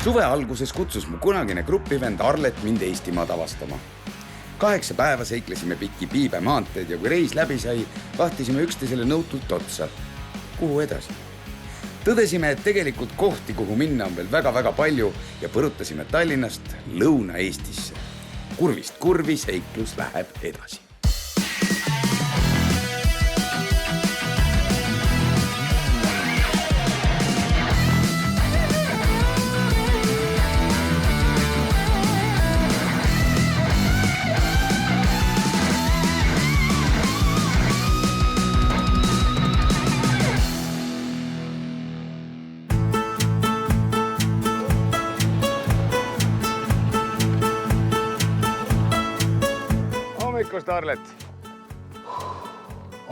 Suve alguses kutsus mu kunagine grupivend Arlet mind Eestimaad avastama. 8 päeva seiklesime pikki Piibe maanteed ja kui reis läbi sai, vahtisime üksteisele nõutult otsa. Kuhu edasi? Tõdesime, et tegelikult kohti, kuhu minna on veel väga-väga palju ja põrutasime Tallinnast Lõuna-Eestisse. Kurvist kurvi seiklus läheb edasi. Arlet.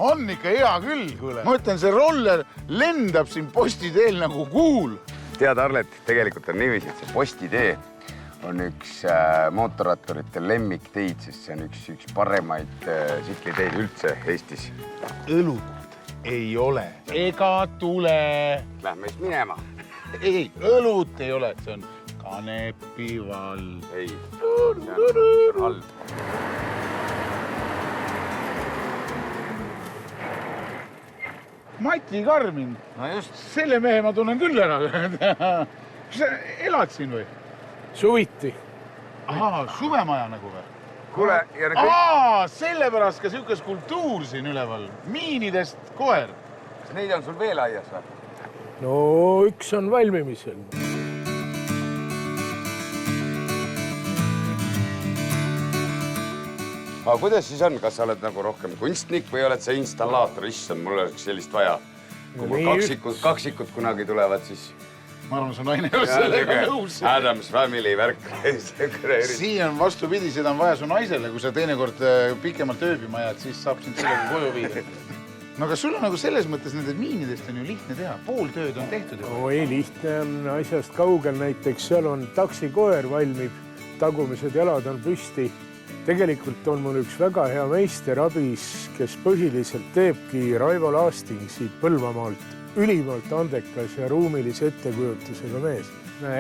On ikka hea küll, kuule. Ma ütlen, see roller lendab siin postiteel nagu kuul. Tead, Arlet, tegelikult on niiviisi, et see postitee on üks mootorratturite lemmikteid, sest see on üks paremaid sikliteid üldse Eestis. Õlut ei ole ega tule. Lähme just minema. Ei, õlut ei ole, see on Kanepivald. Ei, see on halb. Mati Karmin. No just. Selle mehe ma tunnen küll ära. Kas sa elad siin või? Suviti. Ahaa, suvemaja nagu või? Kuule, ja sellepärast ka siukest kultuur siin üleval. Miinidest koer. Kas neid on sul veel aias või? No üks on valmimisel. Aga kuidas siis on? Kas sa oled nagu rohkem kunstnik või oled sa installaator? Issand, mul oleks sellist vaja. Kui mul kaksikud kunagi tulevad, siis... Ma arvan, su naine ei ole sellega nõus. Adams Family värk. Siin on vastupidi, seda on vaja su naisele. Kui sa teinekord pikemalt ööbima jääd, siis saab sind sellega koju viia. No aga sul on nagu selles mõttes nendest miinidest on ju lihtne teha. Pool tööd on tehtud. No ei, lihtne on asjast kaugel. Näiteks seal on taksikoer valmib, tagumised jalad on püsti. Tegelikult on mul üks väga hea meister abis, kes põhiliselt teebki Raivo Laasting siit Põlvamaalt. Ülimalt andekas ja ruumilise ettekujutusega mees.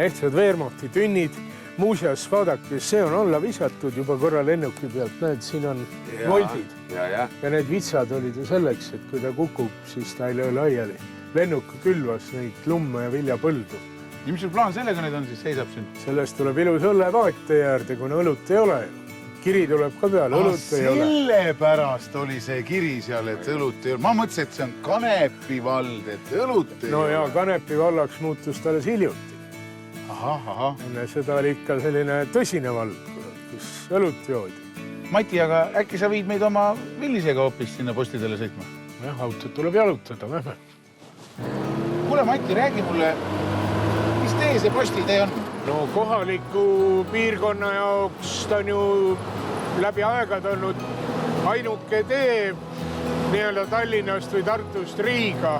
Ehtsad Wehrmachti tünnid. Muuseas, vaadake, see on alla visatud juba korra lennuki pealt. Näed, siin on voldid. Ja need vitsad olid ju selleks, et kui ta kukub, siis ta ei löö laiali. Lennuk külvas neid lumme ja viljapõldu. Ja mis sul plaan sellega nüüd on, siis seisab siin? Sellest tuleb ilus õllevaate äärde, kuna õlut ei ole. Kiri tuleb ka peale, õlut ei ole. Sellepärast oli see kiri seal, et õlut ei ole. Ma mõtlesin, et see on Kanepivald, et õlut ei ole. No ja Kanepi vallaks muutus talle hiljuti. Aha. Seda oli ikka selline tõsine vald, kus õlut joodi. Mati, aga äkki sa viid meid oma Villisega hoopis sinna postidele sõitma? Jah, autot tuleb jalutada, lähme. Kuule, Mati, räägi mulle, mis tee see postitee on? No kohaliku piirkonna jaoks ta on ju läbi aegad olnud ainuke tee nii-öelda Tallinnast või Tartust Riiga.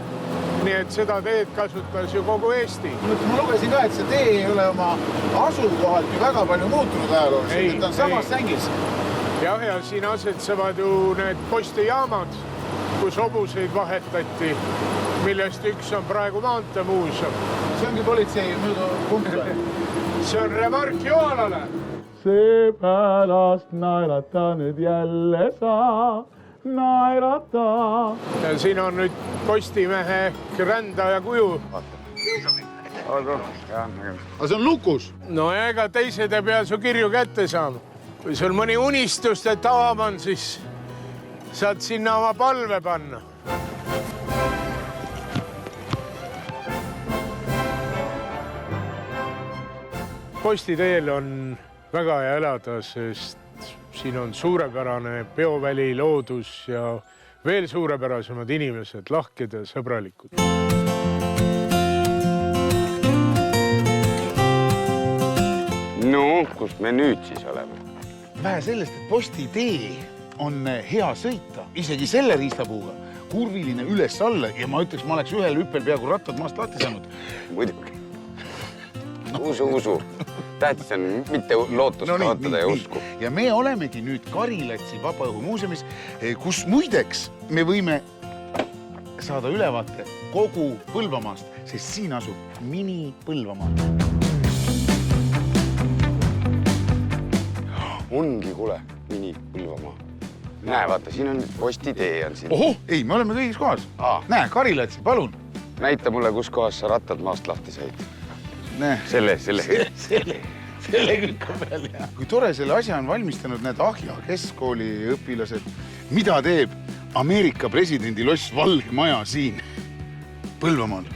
Nii et seda teed kasutas ju kogu Eesti. Ma lugesin ka, et see tee ei ole oma asukohalt ju väga palju muutunud ajaloos. Et on samas sängis. Jah, ja siin asetsevad ju need postijaamad, kus hobuseid vahetati, millest üks on praegu Maanteemuuseum. See ongi politsei punkt või? See on remark Joalale. See pärast naerata nüüd jälle saa, naerata. Ja siin on nüüd postimehe rändaja kuju. Aga see on lukus. No ega teised ei pea su kirju kätte saama. Kui sul mõni unistuste taam on, siis saad sinna oma palve panna. Postiteel on väga hea elada, sest siin on suurepärane peoväli, loodus ja veel suurepärasemad inimesed, lahked ja sõbralikud. No, kus me nüüd siis oleme? Vähe sellest, et postitee on hea sõita, isegi selle riistapuuga. Kurviline üles-alla ja ma ütleks, ma oleks ühel hüppel peaaegu rattad maast lahti saanud. Muidugi. Usu. Tähtis on mitte lootust kaotada ja usku. Ja me olemegi nüüd Karilatsi Vabaõhumuuseumis, kus muideks me võime saada ülevaate kogu Põlvamaast, sest siin asub mini Põlvamaa. ongi, kuule, mini Põlvamaa. Näe, vaata, siin on postitee on siin. Ohoh, ei, me oleme kõigis kohas. Näe, Karilatsi, palun. Näita mulle, kus kohas sa rattad maast lahti said. Näe. Selle. Selle külka peal, jah. Kui tore selle asja on valmistanud need Ahja keskkooli õpilased. Mida teeb Ameerika presidendi loss Valge Maja siin Põlvamaal?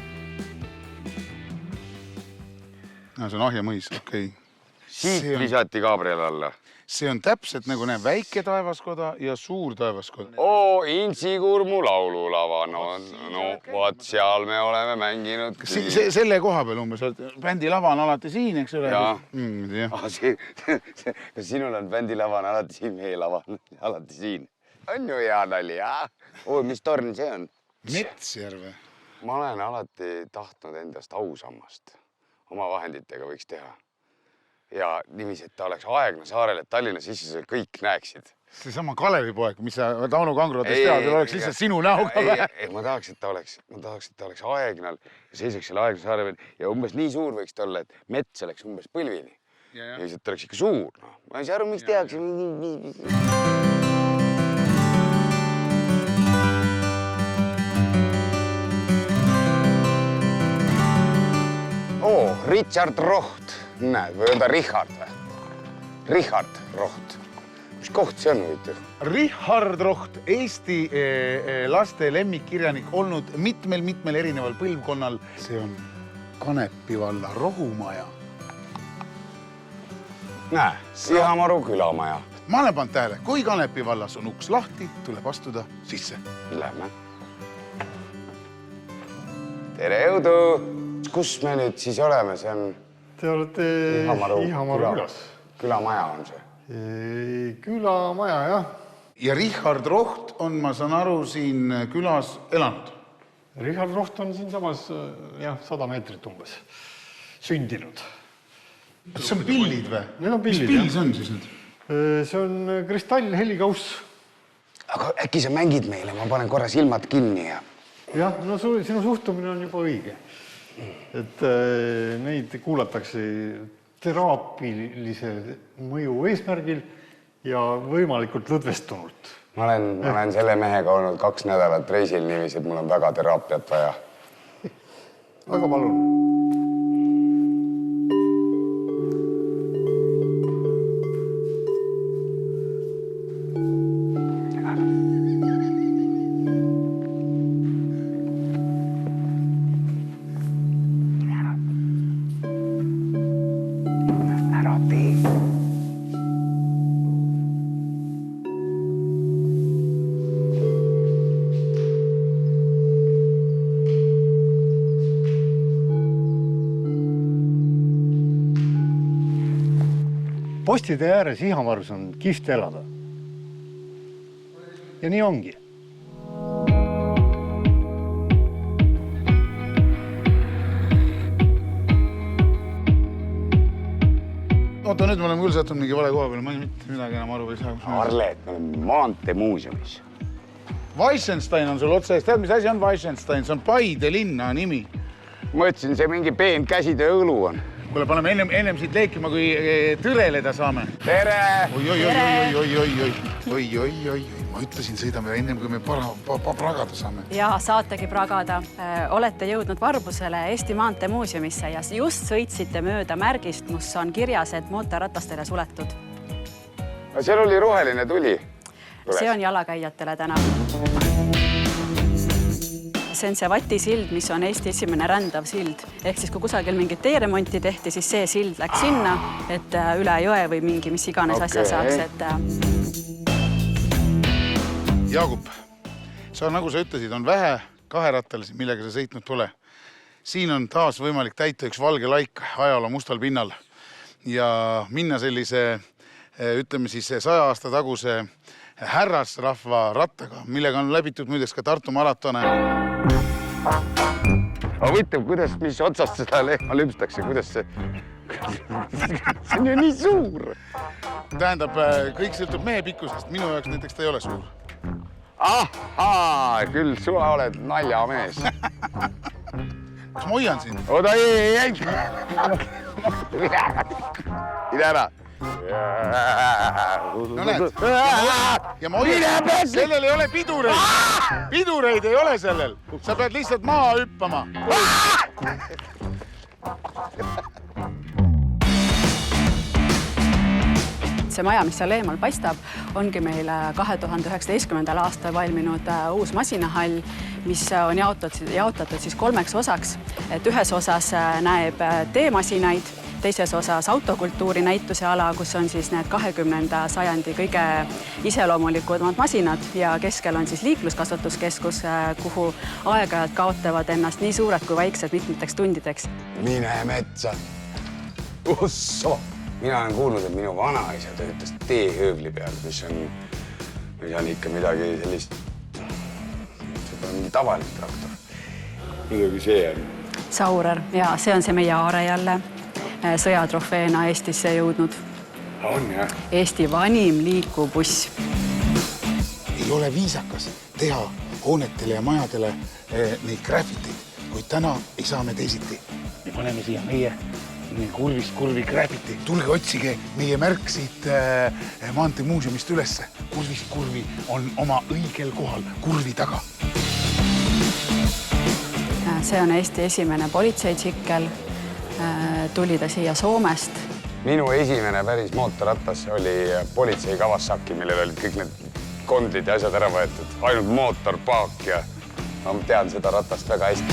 No, see on Ahja mõis, okei. Siit lisati Gabriel alla. See on täpselt nagu näe väike taevaskoda ja suur taevaskoda. Intsikurmu laululava. No, vaat seal me oleme mänginud. Selle koha peal umbes, bändilava on alati siin, eks ole? Kas sinul on bändilava on alati siin, meie lava on alati siin? On ju hea nali, jah? Mis torn see on? Metsjärve. Ma olen alati tahtnud endast ausammast. Oma vahenditega võiks teha. Ja niiviisi, et ta oleks Aegna saarel, et Tallinna sisse kõik näeksid. See sama Kalevipoeg, mis sa Tauno Kangrotest tead, oleks lihtsalt sinu näoga või? Ei, ma tahaks, et ta oleks Aegnal ja seisaks selle Aegna saare peal ja umbes nii suur võiks ta olla, et mets oleks umbes põlvini. Ja lihtsalt ta oleks ikka suur. Ma ei saa aru, miks tehakse. Richard Roht. Näed, või on ta Richard või? Richard Roht. Mis koht see on võitu? Richard Roht, Eesti laste lemmikkirjanik olnud mitmel erineval põlvkonnal. See on Kanepivalla rohumaja. Näe, Sihamaru külamaja. Ma olen pannud tähele, kui Kanepivallas on uks lahti, tuleb astuda sisse. Lähme. Tere, jõudu! Kus me nüüd siis oleme? See on... Te olete Ihamaru külas. Külamaja on see? Külamaja, jah. Ja Richard Roht on, ma saan aru, siin külas elanud? Richard Roht on siin samas 100 meetrit umbes sündinud. Kas see on pillid või? Need on pillid, jah. Mis pill see on siis nüüd? See on kristallhelikauss. Aga äkki sa mängid meile? Ma panen korra silmad kinni ja... Jah, no sinu suhtumine on juba õige. Et neid kuulatakse teraapilise mõju eesmärgil ja võimalikult lõdvestunult. Ma olen selle mehega olnud 2 nädalat reisil niiviisi, et mul on väga teraapiat vaja. Aga palun. Postide ääres Ihamarus on kihvt elada. Ja nii ongi. Oota, nüüd me oleme küll sattunud mingi vale koha peale. Ma ei mitte midagi enam aru ei saa. Arlet, me oleme Maanteemuuseumis. Weissenstein on sul otsa eest. Tead, mis asi on Weissenstein? See on Paide linna nimi. Ma ütlesin, see mingi peen käsitöö õlu on. Kuule, paneme ennem siit leekima, kui tõreleda saame. Tere! Oi. Ma ütlesin, sõidame ennem, kui me pragada saame. Ja saategi pragada. Olete jõudnud Varbusele Eesti Maanteemuuseumisse ja just sõitsite mööda märgist, kus on kirjas, et mootorratastele suletud. Seal oli roheline tuli. See on jalakäijatele täna. See on see Vatisild, mis on Eesti esimene rändav sild. Ehk siis, kui kusagil mingit teeremonti tehti, siis see sild läks sinna, et üle jõe või mingi mis iganes asja saaks. Jaagup, sa nagu sa ütlesid, on vähe kaherattalisi, millega sa sõitnud pole. Siin on taas võimalik täita üks valge laik ajaloo mustal pinnal ja minna sellise, ütleme siis 100 aasta taguse härrasrahva rattaga, millega on läbitud muideks ka Tartu maratone. Aga võitab, mis otsast seda lehma lüpstakse, kuidas see... See on ju nii suur. Tähendab, kõik sõltub mehe pikkusest. Minu jaoks näiteks ta ei ole suur. Ahaa, küll sua oled naljamees. Kas ma hoian sind? Oota, ei. Mine ära. No näed. Ja ma hoian, sellel ei ole pidureid. Pidureid ei ole sellel. Sa pead lihtsalt maa hüppama. See maja, mis seal eemal paistab, ongi meil 2019. aastal valminud uus masinahall, mis on jaotatud siis 3 osaks. Et ühes osas näeb teemasinaid, teises osas autokultuuri näituse ala, kus on siis need 20. sajandi kõige iseloomulikumad masinad ja keskel on siis liikluskasvatuskeskus, kuhu aeg-ajalt kaotavad ennast nii suured kui väiksed mitmeteks tundideks. Mine metsa. Usso. Mina olen kuulnud, et minu vanaisa töötas teehöövli peal, mis on ikka midagi sellist, see pole mingi tavaline traktor. Muidugi see on. Saurer ja see on see meie aare jälle sõjatrofeena Eestisse jõudnud. On jah. Eesti vanim liikuv buss. Ei ole viisakas teha hoonetele ja majadele neid graffiteid, kuid täna ei saa me teisiti. Me paneme siia meie kurvist kurvi graffiti. Tulge otsige meie märk siit Maantee muuseumist ülesse. Kurvist kurvi on oma õigel kohal kurvi taga. See on Eesti esimene politseitsikkel. Tuli ta siia Soomest. Minu esimene päris mootorratas oli politsei Kawasaki, millel olid kõik need kondlid ja asjad ära võetud. Ainult mootorpaak ja ma tean seda ratast väga hästi.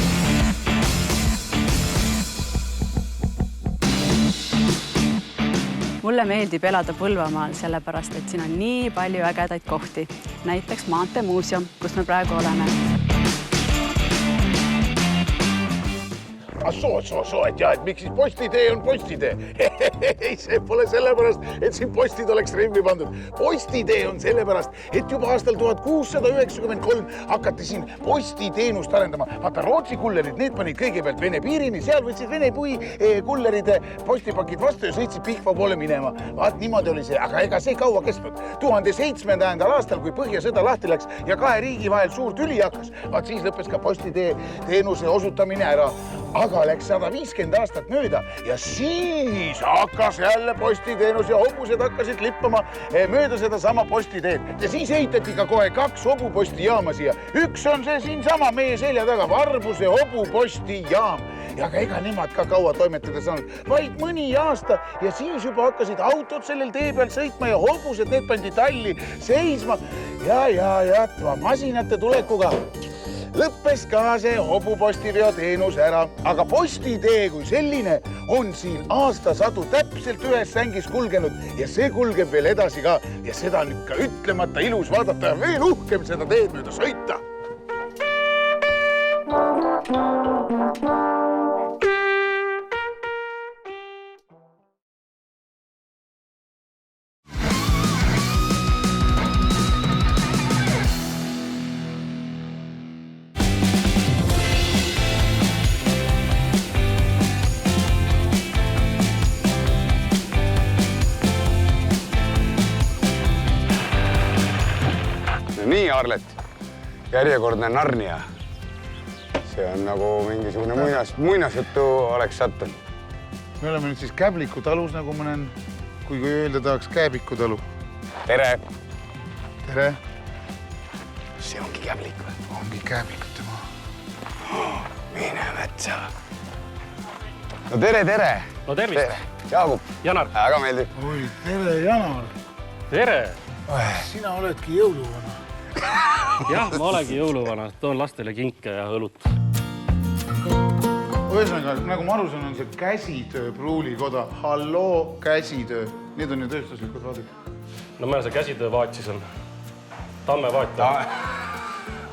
Mulle meeldib elada Põlvamaal, sellepärast, et siin on nii palju ägedaid kohti. Näiteks Maantee muuseum, kus me praegu oleme. Soo, et jah, et miks siis postitee on postitee? Ei, see pole sellepärast, et siin postid oleks remmi pandud. Postitee on sellepärast, et juba aastal 1693 hakati siin postiteenust arendama. Vaata, Rootsi kullerid, need panid kõigepealt Vene piirini, seal võtsid Vene kulleride postipakid vastu ja sõitsid Pihva poole minema. Vaat niimoodi oli see, aga ega see kaua kestnud. 2007. aastal, kui Põhjasõda lahti läks ja 2 riigi vahel suur tüli hakkas, vaat siis lõppes ka postitee teenuse osutamine ära. Aga läks 150 aastat mööda ja siis hakkas jälle postiteenus ja hobused hakkasid lippama mööda seda sama postiteed. Ja siis ehitati ka kohe 2 hobupostijaama siia. Üks on see siin sama meie selja taga, Varbuse hobupostijaam. Ja ega nemad ka kaua toimetada saanud, vaid mõni aasta ja siis juba hakkasid autod sellel tee peal sõitma ja hobused, need pandi talli seisma. Ja masinate tulekuga lõppes ka see hobupostiveo teenus ära, aga postitee kui selline on siin aastasadu täpselt ühes sängis kulgenud ja see kulgeb veel edasi ka ja seda on ikka ütlemata ilus vaadata ja veel uhkem seda teed mööda sõita. Nii, Arlet, järjekordne Narnia. See on nagu mingisugune muinasjutu oleks sattunud. Me oleme nüüd siis Käbliku talus, nagu ma näen, kui öelda tahaks Kääbiku talu. Tere! Tere! See ongi Käblik või? Ongi Kääblikute maa. Mine metsa! No tere! No tervist! Jaagup! Janar! Väga meeldib! Oi, tere, Janar! Tere! Sina oledki jõuluvana. Jah, ma olengi jõuluvana. Toon lastele kinke ja õlut. Ühesõnaga, nagu ma aru saan, on see käsitöö pruulikoda. Halloo, käsitöö. Need on ju tööstuslikud vaadid. No ma see käsitöövaat siis on. Tammevaat.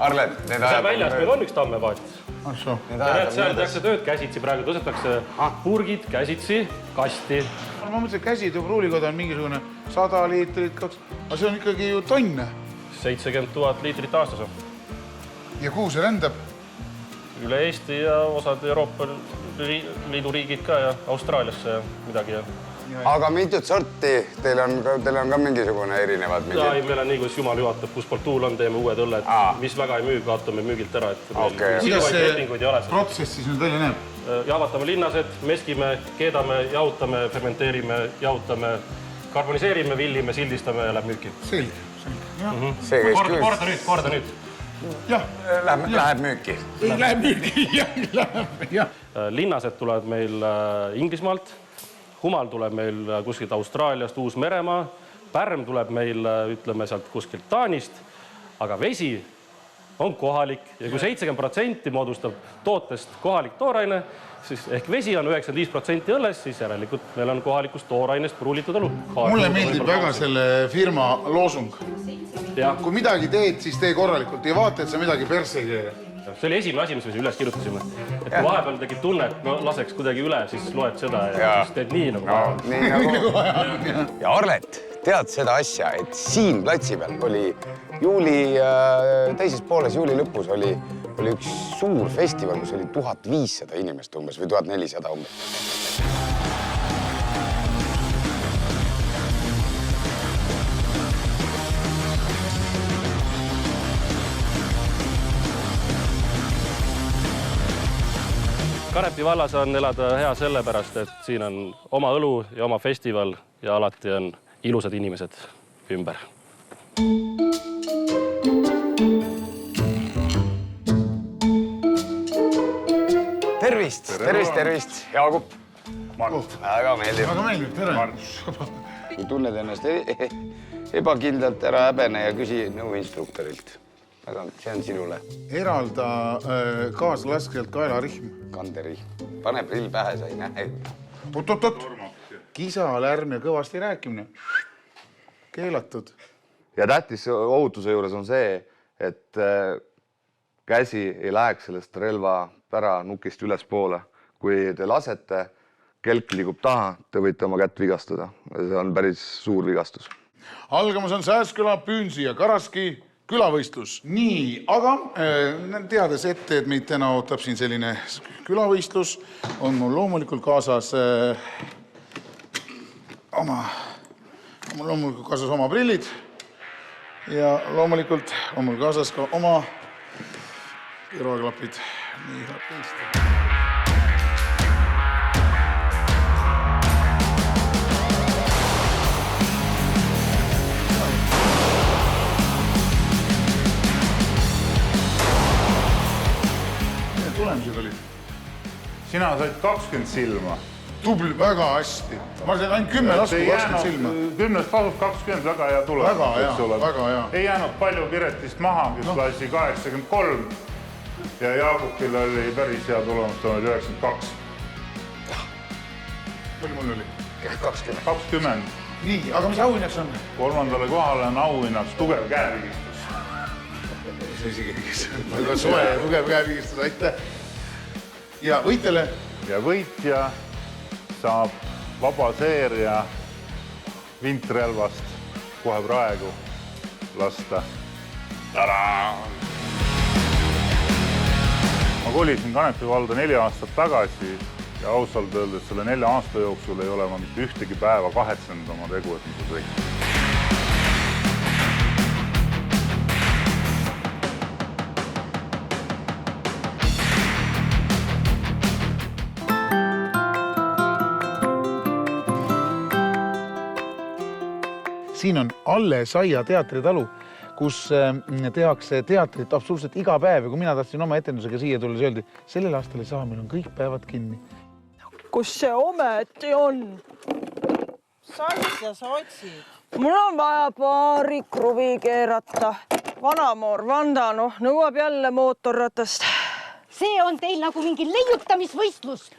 Arlet, need Seal väljas meil on üks tammevaat. Ahsoo. Seal tehakse tööd käsitsi praegu. Tõstetakse purgid käsitsi, kasti. Ma mõtlesin, et käsitöö pruulikoda on mingisugune 100 liitrit, 2. Aga see on ikkagi ju tonne. 70 000 liitrit aastas on. Ja kuhu see rändab? Üle Eesti ja osad Euroopa Liidu riigid ka ja Austraaliasse ja midagi. Aga mitut sorti? Teil on ka mingisugune erinevad? Ei, meil on nii, kus jumal juhatab, kus portuul on, teeme uued õlled, mis väga ei müü, kaotame müügilt ära. Kuidas see protsess siis nüüd välja näeb? Jaavatame linnased, meskime, keedame, jahutame, fermenteerime, jahutame, karboniseerime, villime, sildistame ja läheb müüki. Selge. See käis küll. Korda nüüd. Jah, Läheb müüki. läheb müügi. Jah. Linnased tulevad meil Inglismaalt, humal tuleb meil kuskilt Austraaliast, Uus-Meremaa, pärm tuleb meil, ütleme, sealt kuskilt Taanist, aga vesi on kohalik ja kui 70% moodustab tootest kohalik tooraine, siis ehk vesi on 95% õlles, siis järelikult meil on kohalikust toorainest pruulitud õlu. Mulle meeldib väga selle firma loosung. Kui midagi teed, siis tee korralikult ja vaata, et sa midagi persse ei tee. See oli esimene asi, mis me siin üles kirjutasime. Et kui vahepeal tegid tunne, et no laseks kuidagi üle, siis loed seda ja siis teed nii nagu vaja. Ja Arlet, tead seda asja, et siin platsi peal oli juuli teises pooles, juuli lõpus oli üks suur festival, kus oli 1500 inimest umbes või 1400 umbes. Karepi vallas on elada hea sellepärast, et siin on oma õlu ja oma festival ja alati on ilusad inimesed ümber. Tervist, Jaagup. Väga meeldib. Tere. Kui tunned ennast ebakindlalt, ära häbene ja küsi nõu instruktorilt. See on sinule. Eralda kaaslaskelt kaelarihm. Kanderihm. Pane prill pähe, sa ei näe. Oot. Kisa, lärm ja kõvasti rääkimine. Keelatud. Ja tähtis ohutuse juures on see, et käsi ei läheks sellest relva pära nukist üles poole. Kui te lasete, kelk liigub taha, te võite oma kätt vigastada. See on päris suur vigastus. Algamas on Sääsküla, Püünsi ja Karaski külavõistlus. Nii, aga teades ette, et meid täna ootab siin selline külavõistlus, on mul loomulikult kaasas oma prillid ja loomulikult on mul kaasas ka oma kõrvaklapid. Nii, teist. Tulemused olid? Sina said 20 silma. Tubli, väga hästi. Ma sain ainult 10 lasku, 20 silma. 10 kasvab 20, väga hea tulemus. Väga hea. Ei jäänud palju Piretist maha, kes lasi 83 ja Jaagupil oli päris hea tulemus, ta oli 92. Palju mul oli? 20. Nii, aga mis auhinnaks on? Kolmandale kohale on auhinnaks tugev käevigistus. See isegi väga soe ja tugev käevigistus, aitäh. Ja võitele? Ja võitja saab vaba seeria vintrelvast kohe praegu lasta. Tada! Ma kolisin Kanepi valda 4 aastat tagasi ja ausalt öeldes selle 4 aasta jooksul ei ole ma mitte ühtegi päeva kahetsenud oma tegu, et ma sõin. Siin on Alle Saia teatritalu, kus tehakse teatrit absoluutselt iga päev ja kui mina tahtsin oma etendusega siia tulla, siis öeldi, sellel aastal ei saa, meil on kõik päevad kinni. Kus see ometi on? Sasja sa otsid? Mul on vaja paari kruvi keerata. Vanamoor Vanda, nõuab jälle mootorratast. See on teil nagu mingi leiutamisvõistlus.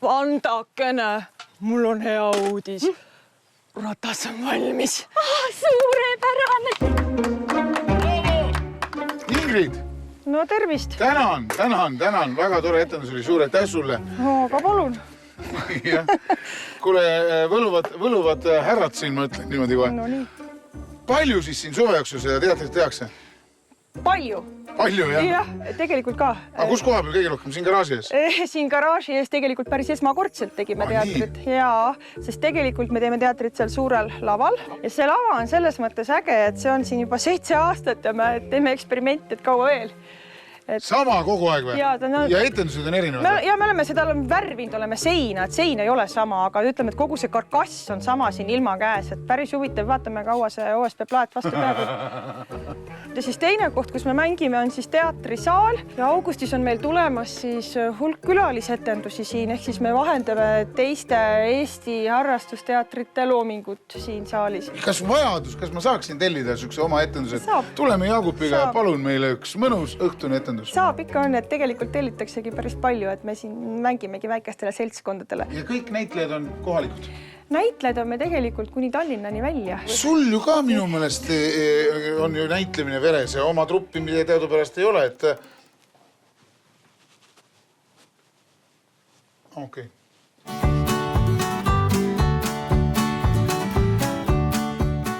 Vandakene, mul on hea uudis. Ratas on valmis. Suurepärane! Ingrid! No tervist! Tänan! Väga tore etendus oli, suur aitäh sulle. Aga palun. Kuule, võluvad härrad siin, ma ütlen niimoodi kohe. No nii. Palju siis siin suve jooksul seda teatrit tehakse? Palju. Palju, jah? Jah, tegelikult ka. Aga kus koha peal kõige rohkem? Siin garaaži ees? Siin garaaži ees tegelikult päris esmakordselt tegime teatrit. Jaa, sest tegelikult me teeme teatrit seal suurel laval. Ja see lava on selles mõttes äge, et see on siin juba 7 aastat ja me teeme eksperimenti, et kaua veel. Sama kogu aeg või? Ja etendused on erinevad? Ja me oleme seda värvinud, oleme seina, et sein ei ole sama, aga ütleme, et kogu see karkass on sama siin ilma käes, et päris huvitav, vaatame kaua see OSP plaat vastu peab. Ja siis teine koht, kus me mängime, on siis teatrisaal ja augustis on meil tulemas siis hulk külalisetendusi siin, ehk siis me vahendame teiste Eesti harrastusteatrite loomingut siin saalis. Kas ma saaksin tellida sükse oma etendused? Tuleme Jaagupiga ja palun meile üks mõnus õhtune etendus. Saab ikka on, et tegelikult tellitaksegi päris palju, et me siin mängimegi väikestele seltskondadele. Ja kõik näitlejad on kohalikud? Näitlejad on me tegelikult kuni Tallinnani välja. Sul ju ka minu mõelest on ju näitlemine veres ja oma truppi, mida teadupärast ei ole, et... Okei.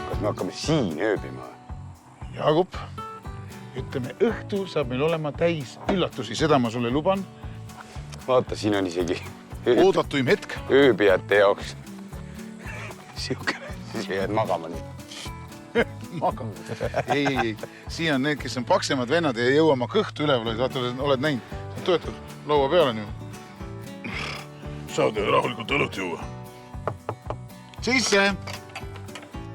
Kas me hakkame siin ööbima? Jaagup, ütleme, õhtu saab meil olema täis üllatusi, seda ma sulle luban. Vaata, siin on isegi oodatuim hetk. Ööbijate jaoks. Siis jääd magama nii. Magama? Ei. Siin on need, kes on paksemad vennad ja jõuama kõhtu üleval. Vaata, oled näinud. Sa töötad laua peale nii. Saad rahulikult õlut juua. Sisse!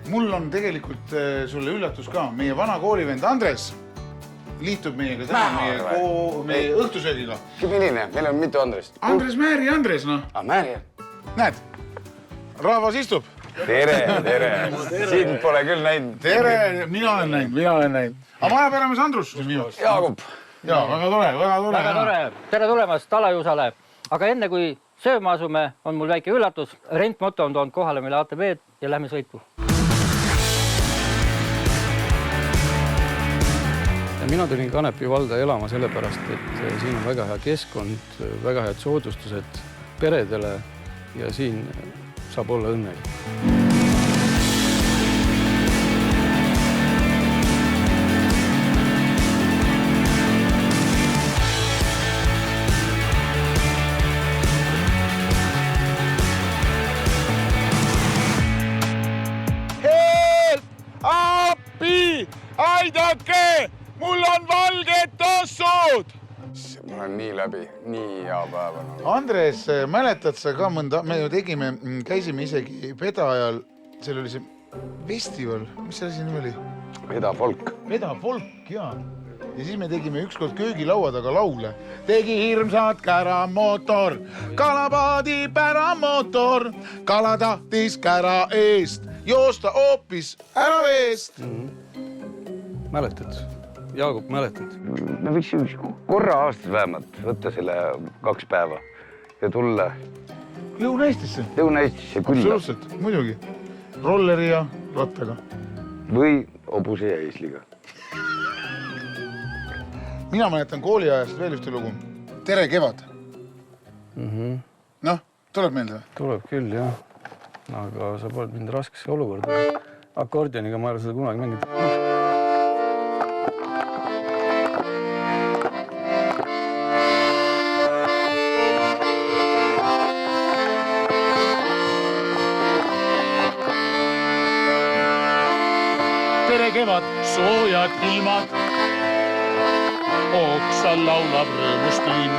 Mul on tegelikult sulle üllatus ka. Meie vana koolivend Andres liitub meiega täna meie õhtusöögiga. Milline? Meil on mitu Andrest. Andres Määri Andres, noh. Määri? Näed, rahvas istub. Tere. Sind pole küll näinud. Tere, mina olen näinud. Aga majapäramees Andrus. Jaagup. Jaa, väga tore. Väga tore. Tere tulemast Talajuusale. Aga enne kui sööma asume, on mul väike üllatus. Rent Moto on toonud kohale meile ATV-d ja lähme sõitu. Mina tulin Kanepi valda elama sellepärast, et siin on väga hea keskkond, väga head soodustused peredele ja siin saab olla õnnelik. Help! Appi! Aidake! Mul on valged tossud! Ma olen nii läbi, nii hea päeva. Andres, mäletad sa ka mõnda, me ju tegime, käisime isegi Veda ajal, seal oli see festival, mis see asi nimi oli? Veda folk, jaa. Ja siis me tegime ükskord köögilaua taga laule. Tegi hirmsad käramotor, kalapaadi päramotor, kala tahtis kära eest, joosta hoopis ära veest. Mäletad? Jaagup, mäletad? Me võiks korra aastas vähemalt võtta selle 2 päeva ja tulla Lõuna-Eestisse külla. Absoluutselt, muidugi. Rolleri ja rattaga. Või hobuse ja eesliga. Mina mäletan kooliajast veel ühte lugu. Tere kevad. Noh, tuleb meelde? Tuleb küll, jah. Aga sa poled mind raskesse olukorda. Akordioniga ma ei ole seda kunagi mänginud. Tere kevad, soojad ilmad, oksal laulab rõõmust linn.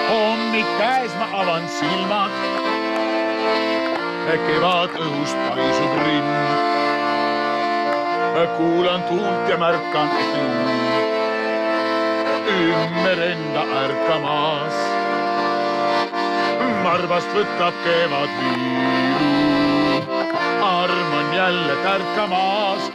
Hommik käes ma avan silmad, kevad õhust paisub rinn. Kuulan tuult ja märkan ümber enda ärkamas. Marvast võtab kevad viilu. Arm on jälle tärkamas.